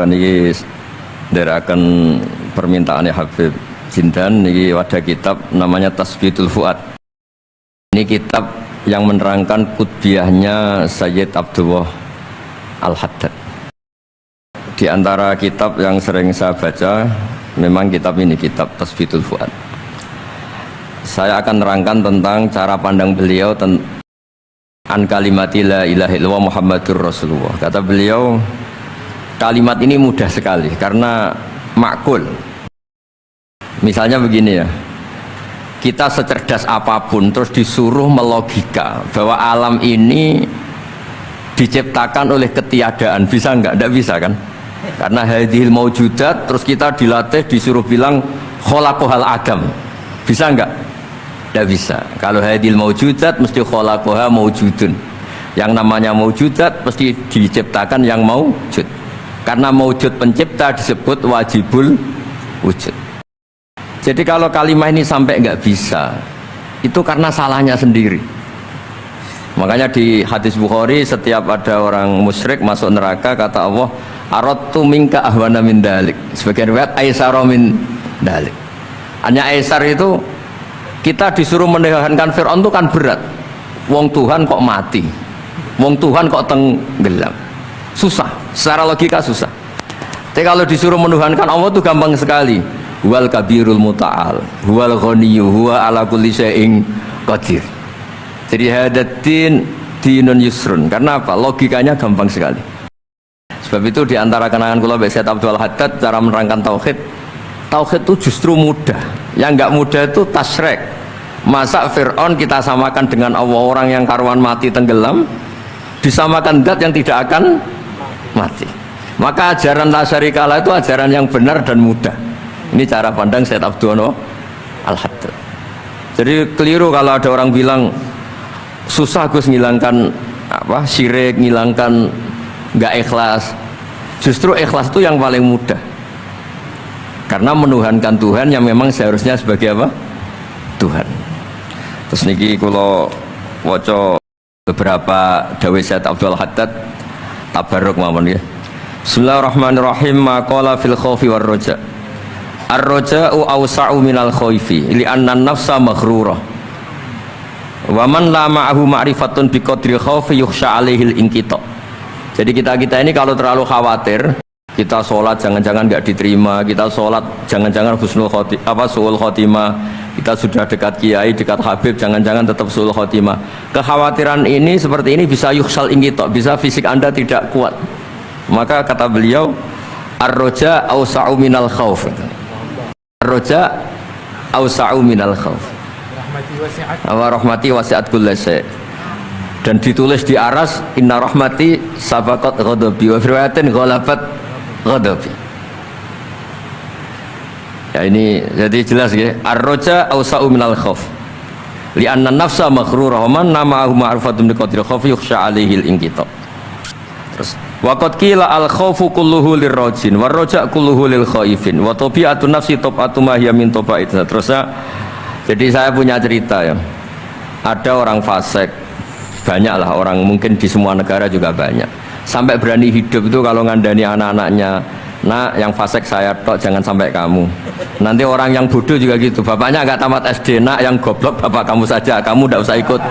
Niki nderaken permintaannya Habib Jindan niki ada kitab namanya Tasbitul Fuad. Ini kitab yang menerangkan kutbiahnya Sayyid Abdullah Al-Haddad. Di antara kitab yang sering saya baca memang kitab ini, kitab Tasbitul Fuad. Saya akan menerangkan tentang cara pandang beliau an kalimati la ilaha illallah Muhammadur Rasulullah. Kata beliau, kalimat ini mudah sekali karena makul. Misalnya begini ya, kita secerdas apapun terus disuruh melogika bahwa alam ini diciptakan oleh ketiadaan, bisa enggak? Enggak bisa kan? Karena hadhil maujudat, terus kita dilatih disuruh bilang khalaqahal adam, bisa enggak? Enggak bisa. Kalau hadhil maujudat mesti khalaqaha maujudun. Yang namanya maujudat mesti diciptakan yang maujud. Karena maujud pencipta disebut wajibul wujud. Jadi kalau kalimat ini sampai nggak bisa, itu karena salahnya sendiri. Makanya di hadis Bukhari, setiap ada orang musyrik masuk neraka, kata Allah, aradtu minka ahwana min dalik. Sebagian riwayat aisara min dalik. Hanya aisar itu kita disuruh menahankan Fir'aun itu kan berat. Wong Tuhan kok mati, wong Tuhan kok tenggelam, susah. Secara logika susah. Tapi kalau disuruh menuhankan Allah itu gampang sekali. Huwal kabirul muta'al, huwal ghaniyyu, huwa ala kulli syai'in qadir. Jadi hadatin dinun yusrun. Karena apa? Logikanya gampang sekali. Sebab itu di antara kenangan kula Syekh Abdul Haddad cara menerangkan tauhid. Tauhid itu justru mudah. Yang enggak mudah itu tasyrik. Masa Fir'aun kita samakan dengan Allah, orang yang karuan mati tenggelam disamakan zat yang tidak akan mati. Maka ajaran la syarikalah itu ajaran yang benar dan mudah. Ini cara pandang Syekh Abdullah Al-Haddad. Jadi keliru kalau ada orang bilang susah Gus ngilangkan apa syirik, ngilangkan nggak ikhlas. Justru ikhlas itu yang paling mudah. Karena menuhankan Tuhan yang memang seharusnya sebagai apa? Tuhan. Terus niki kalau waca beberapa dawuh Syekh Abdul Haddad tabarruk mawon ya. Bismillahirrahmanirrahim. Maqala fil khaufi war raja. Ar-raja'u awsa'u minal khaufi li'anna an-nafsa maghrurah. Wa man la ma'ahu ma'rifatun biqadri khaufi yukhsha 'alaihi al-inqita. Jadi kita ini kalau terlalu khawatir, kita sholat jangan-jangan enggak diterima, kita sholat jangan-jangan husnul khotimah, apa suul khotimah, kita sudah dekat kiai, dekat habib, jangan-jangan tetap suul khotimah. Kekhawatiran ini seperti ini bisa yukhsal inqita, bisa fisik Anda tidak kuat. Maka kata beliau, ar-raja awsa'u minal khauf. Ar-raja awsa'u minal khauf. Rahmati wasi'at kulli syai'. Dan ditulis di aras, inna rahmati sabaqat ghadabi wa firwatin ghalabat ghadabi. Ya ini jadi jelas ya. Ar-raja awsa'u minal khauf. Li'anna nafsa maghrurah wa man nama'ahu ma'rifatun bi qadri khaufi yukhsha 'alaihi al-inqita. Terus waqad qila al-khaufu kulluhu lirrajin war-raja kulluhu lil khaifin wa tabi'atun nafsi tab'atu ma hiya min taba'it. Terus jadi saya punya cerita ya. Ada orang fasik, banyaklah orang, mungkin di semua negara juga banyak. Sampai berani hidup itu kalau ngandani anak-anaknya, nah yang fasik saya tok, jangan sampai kamu. Nanti orang yang bodoh juga gitu, bapaknya agak tamat SD, nak yang goblok bapak kamu saja, kamu tidak usah ikut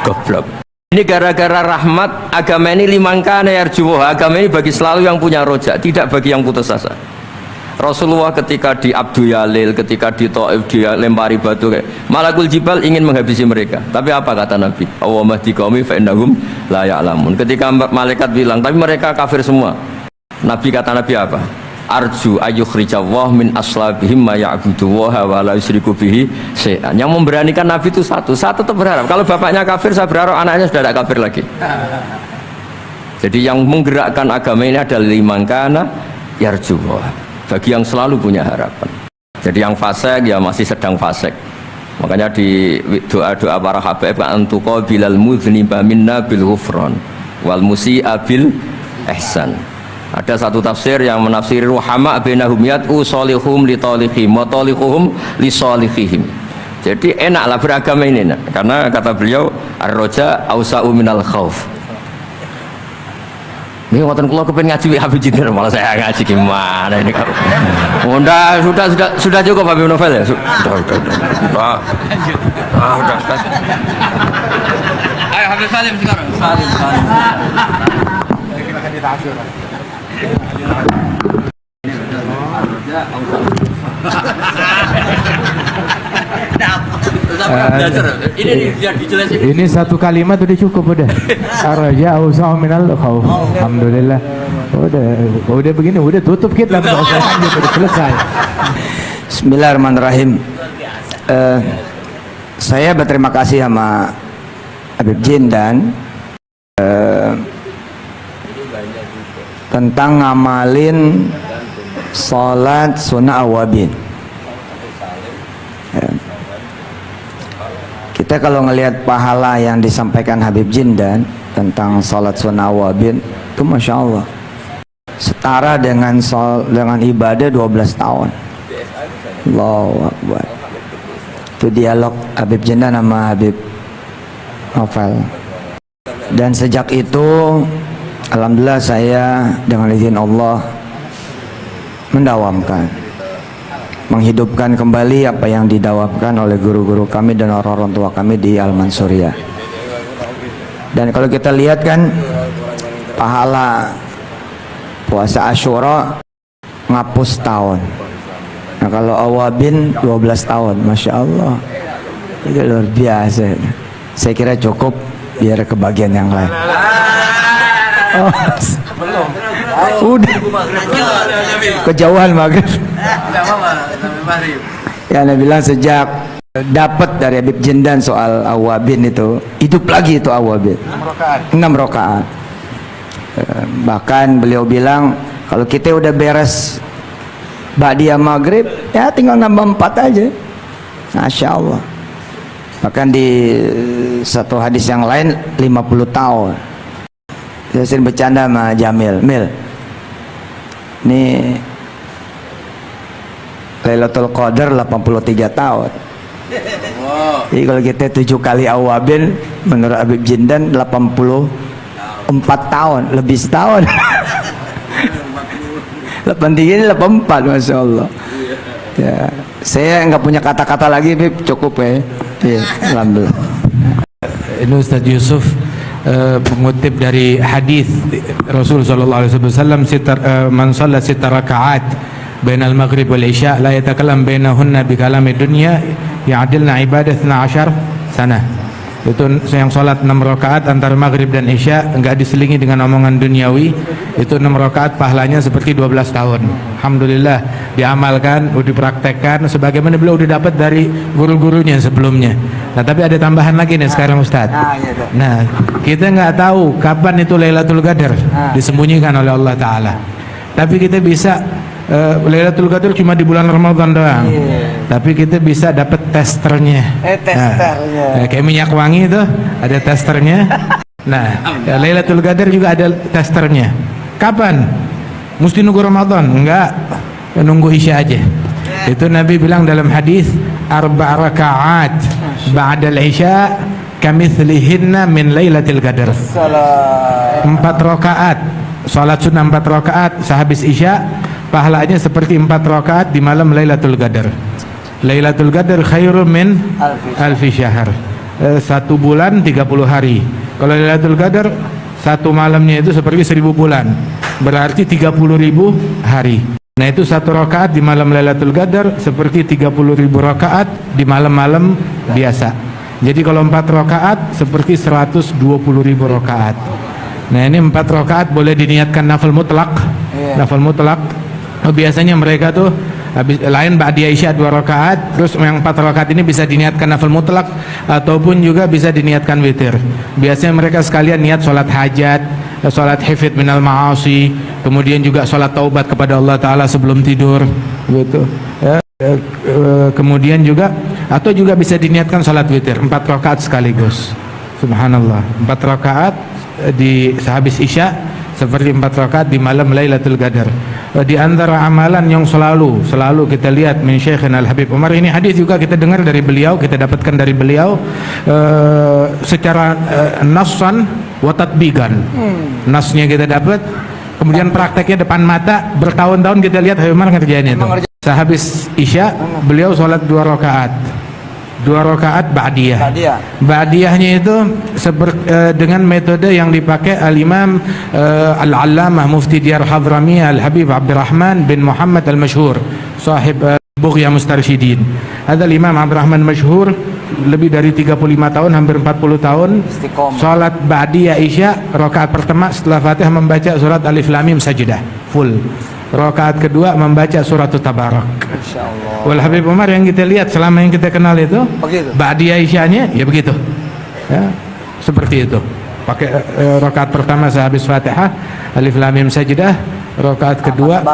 goblok. Ini gara-gara rahmat agama ini limangkana yarjuwah, agama ini bagi selalu yang punya rojak, tidak bagi yang putus asa. Rasulullah ketika di Abdul Yalil, ketika di Taif dia lempari batu, malakul jibal ingin menghabisi mereka. Tapi apa kata Nabi? Allahumma hdi qaumi fa innahum la ya'lamun. Ketika malaikat bilang, tapi mereka kafir semua. Nabi kata Nabi apa? Arju ayyukhrijawah min aslabihim ma ya'budu wa la yusyriku bihi syai'an. Yang memberanikan Nabi itu satu tetap berharap. Kalau bapaknya kafir, saya berharap anaknya sudah tidak kafir lagi. Jadi yang menggerakkan agama ini adalah limangkana yarjuwah, bagi yang selalu punya harapan. Jadi yang fasik ya masih sedang fasik. Makanya di doa-doa para habaib antuqa bilal mudhniba minna bil ghufran wal musi'a bil ihsan. Ada satu tafsir yang menafsiri ruhama bainahum yat'u salihum li talihim wa talihuhum li salihihim. Jadi enaklah beragama ini nak. Karena kata beliau ar-raja awsa'u minal khauf. Ini ngoten kula kepen ngaji Habib Jindan malah saya ngaji gimana ini kalau. Sudah cukup Habib Novel ya? Sudah. Ayo Habib Salim sekarang. Salim. Ini satu kalimat udah cukup udah. Ar-raja awsa'u minal khauf. Alhamdulillah. Udah begini udah tutup kita udah selesai. Bismillahirrahmanirrahim. Saya berterima kasih sama Habib Jindan tentang ngamalin salat sunnah awabin. Kita kalau ngelihat pahala yang disampaikan Habib Jindan tentang salat sunnah awabin itu Masya Allah setara dengan ibadah 12 tahun. Allahu Akbar. Itu dialog Habib Jindan sama Habib Novel. Dan sejak itu alhamdulillah saya dengan izin Allah mendawamkan, menghidupkan kembali apa yang didawamkan oleh guru-guru kami dan orang-orang tua kami di Al-Mansuriyah. Dan kalau kita lihat kan pahala puasa Asyura ngapus tahun. Nah kalau awabin 12 tahun, Masya Allah, itu luar biasa. Saya kira cukup biar kebagian yang lain. Oh, udah kejauhan maghrib. Ya Anda bilang sejak dapat dari Habib Jindan soal awabin itu hidup lagi itu awabin 6 rakaat. Bahkan beliau bilang kalau kita udah beres ba'diyah maghrib ya tinggal nambah 4 aja. Masya Allah. Bahkan di satu hadis yang lain 50 tahun. Saya sering bercanda sama Jamil, Mil, ini Lailatul Qadar 83 tahun. Jadi kalau kita 7 kali awabin menurut Habib Jindan 84 tahun, lebih setahun. 83 ini 84, Masya Allah. Ya, saya nggak punya kata-kata lagi, Bib, cukup ya. Ya, alhamdulillah. Ini Ustaz Yusuf mengutip dari hadis Rasul sallallahu alaihi wasallam, man shalla 6 rakaat bainal maghrib wal isya la yatakallam bainahunna bi kalami dunya ya'dilna ibadah 12 sana. Itu yang sholat 6 rakaat antara maghrib dan isya enggak diselingi dengan omongan duniawi, itu 6 rakaat pahalanya seperti 12 tahun. Alhamdulillah diamalkan, dipraktekkan sebagaimana beliau udah dapat dari guru-gurunya sebelumnya. Nah tapi ada tambahan lagi nih sekarang Ustaz. Nah kita nggak tahu kapan itu Lailatul Qadar disembunyikan oleh Allah Ta'ala, tapi kita bisa Lailatul Qadar cuma di bulan Ramadan doang. Tapi kita bisa dapat testernya. Nah, kayak minyak wangi itu ada testernya. Nah, Lailatul Qadar juga ada testernya. Kapan? Mesti nunggu Ramadan? Enggak, nunggu Isya aja. Itu Nabi bilang dalam hadis, 4 rakaat ba'dal Isya kamitslihinna min Lailatul Qadar. 4 rakaat salat sunnah 4 rakaat sehabis Isya pahalanya seperti 4 rakaat di malam Lailatul Qadar. Lailatul Qadar khairun min alfi syahr. 1 bulan 30 hari. Kalau Lailatul Qadar satu malamnya itu seperti 1000 bulan. Berarti 30.000 hari. Nah itu 1 rakaat di malam Lailatul Qadar seperti 30.000 rakaat di malam-malam biasa. Jadi kalau 4 rakaat seperti 120.000 rakaat. Nah ini 4 rakaat boleh diniatkan nafil mutlak. Nafil mutlak. Biasanya mereka tuh habis lain ba'diyah isya 2 rakaat, terus yang 4 rakaat ini bisa diniatkan nafil mutlak ataupun juga bisa diniatkan witir. Biasanya mereka sekalian niat sholat hajat, sholat hifdz minal ma'asi, kemudian juga sholat taubat kepada Allah Ta'ala sebelum tidur gitu ya. Kemudian juga atau juga bisa diniatkan sholat witir 4 rakaat sekaligus. Subhanallah, 4 rakaat di sehabis isya seperti 4 rakaat di malam Lailatul Qadar. Di antara amalan yang selalu kita lihat min Syekhina Al-Habib Umar, ini hadis juga kita dengar dari beliau, kita dapatkan dari beliau secara nassan wa tatbiqan. Nasnya kita dapat, kemudian prakteknya depan mata, bertahun-tahun kita lihat Habib Umar ngerjain itu. Sehabis Isya beliau sholat 2 rakaat. 2 rakaat ba'diyah. Ba'diyahnya itu dengan metode yang dipakai al-Imam Al-Allamah Mufti Diyar Hadramiyah Al-Habib Abdurrahman bin Muhammad Al-Mashhur, sahib Bughya Mustarsyidin. Ada Imam Abdurrahman Mashhur, lebih dari 35 tahun, hampir 40 tahun. Salat ba'diyah Isya, rakaat pertama setelah Fatihah membaca surat Alif Lam Mim Sajdah full. Rakaat kedua membaca surat Tabarak. Wal Habib Umar yang kita lihat selama yang kita kenal itu ba'diyah Isyanya ya begitu. Ya, seperti itu. Pakai rakaat pertama sehabis Fatihah Alif Lam Mim Sajdah, rakaat kedua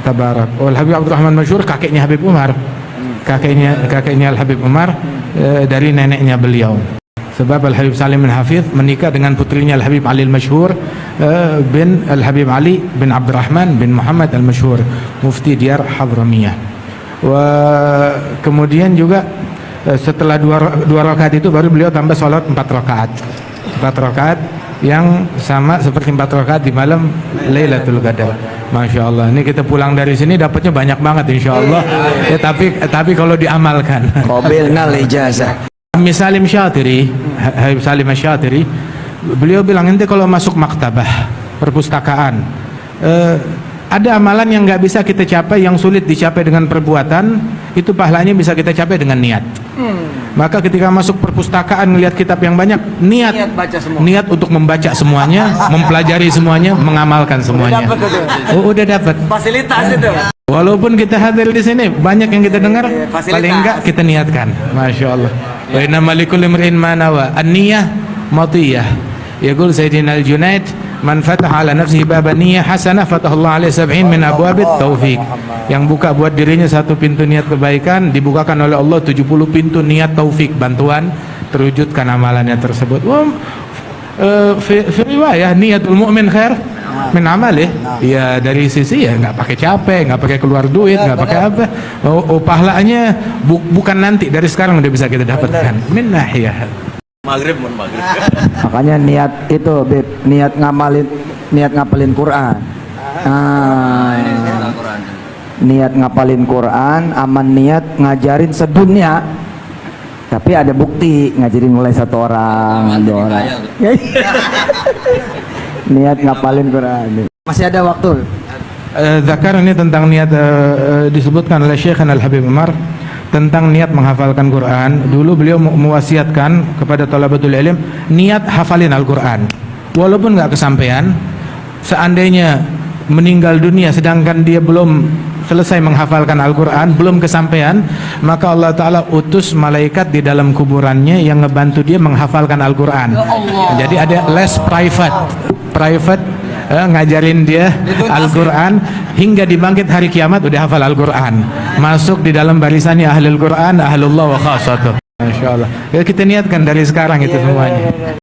Tabarak. Wal Habib Abdurrahman Mashhur kakeknya Habib Umar. Kakeknya Al Habib Umar dari neneknya beliau. Sebab Al Habib Salim bin Hafidh menikah dengan putrinya Al Habib Ali Al-Mashhur bin Al Habib Ali bin Abdurrahman bin Muhammad Al-Mashhur, Mufti Diyar Hadramiyah. Kemudian juga setelah dua rakaat itu baru beliau tambah sholat 4 rakaat. 4 rakaat yang sama seperti 4 rakaat di malam Lailatul Qadar. Masya Allah. Ini kita pulang dari sini dapatnya banyak banget insya Allah. Ya, tapi kalau diamalkan. Qabilna ijazah. Salim Syatiri, Habib Salim Syatiri, beliau bilang nanti kalau masuk maktabah, perpustakaan, ada amalan yang nggak bisa kita capai, yang sulit dicapai dengan perbuatan, itu pahalanya bisa kita capai dengan niat. Maka ketika masuk perpustakaan melihat kitab yang banyak, niat untuk membaca semuanya, mempelajari semuanya, mengamalkan semuanya. Udah dapat. Fasilitas itu. Walaupun kita hadir di sini, banyak yang kita dengar, paling enggak kita niatkan. Masya Allah. Wa inna malikul imrin ma nawa. An-niyah matiyah. Yaqul Sayyidina Al-Junaid, man fataha ala nafsihi baban niyyah hasanah fatahallahu alaihi 70 min abwabit taufik. Yang buka buat dirinya satu pintu niat kebaikan, dibukakan oleh Allah 70 pintu niat taufik, bantuan terwujudkan amalannya tersebut. Fi riwayah niyatul mu'min khair min amalih. Ya dari sisi ya nggak pakai capek, nggak pakai keluar duit, nggak pakai apa. Pahalanya bukan nanti, dari sekarang udah bisa kita dapatkan. Min nahiyah. Maghrib. Makanya niat itu, Beb, niat ngapalin Quran. Niat ngapalin Quran, aman niat ngajarin sedunia. Tapi ada bukti ngajarin mulai 1 orang, 2 orang. Niat ngapalin Quran. Masih ada waktu. Zakar ini tentang niat, disebutkan oleh Syekh Al Habib Umar tentang niat menghafalkan Quran. Dulu beliau mewasiatkan kepada thalabatul ilm niat hafalin Al-Quran. Walaupun nggak kesampaian, seandainya meninggal dunia sedangkan dia belum selesai menghafalkan Al-Quran, belum kesampaian, maka Allah Ta'ala utus malaikat di dalam kuburannya yang ngebantu dia menghafalkan Al-Quran. Jadi ada les private ngajarin dia Al-Quran hingga dibangkit hari kiamat udah hafal Al-Quran, masuk di dalam barisannya ahlul Quran, ahlullah wa khasatuh. Masya Allah. Ya, kita niatkan dari sekarang itu semuanya.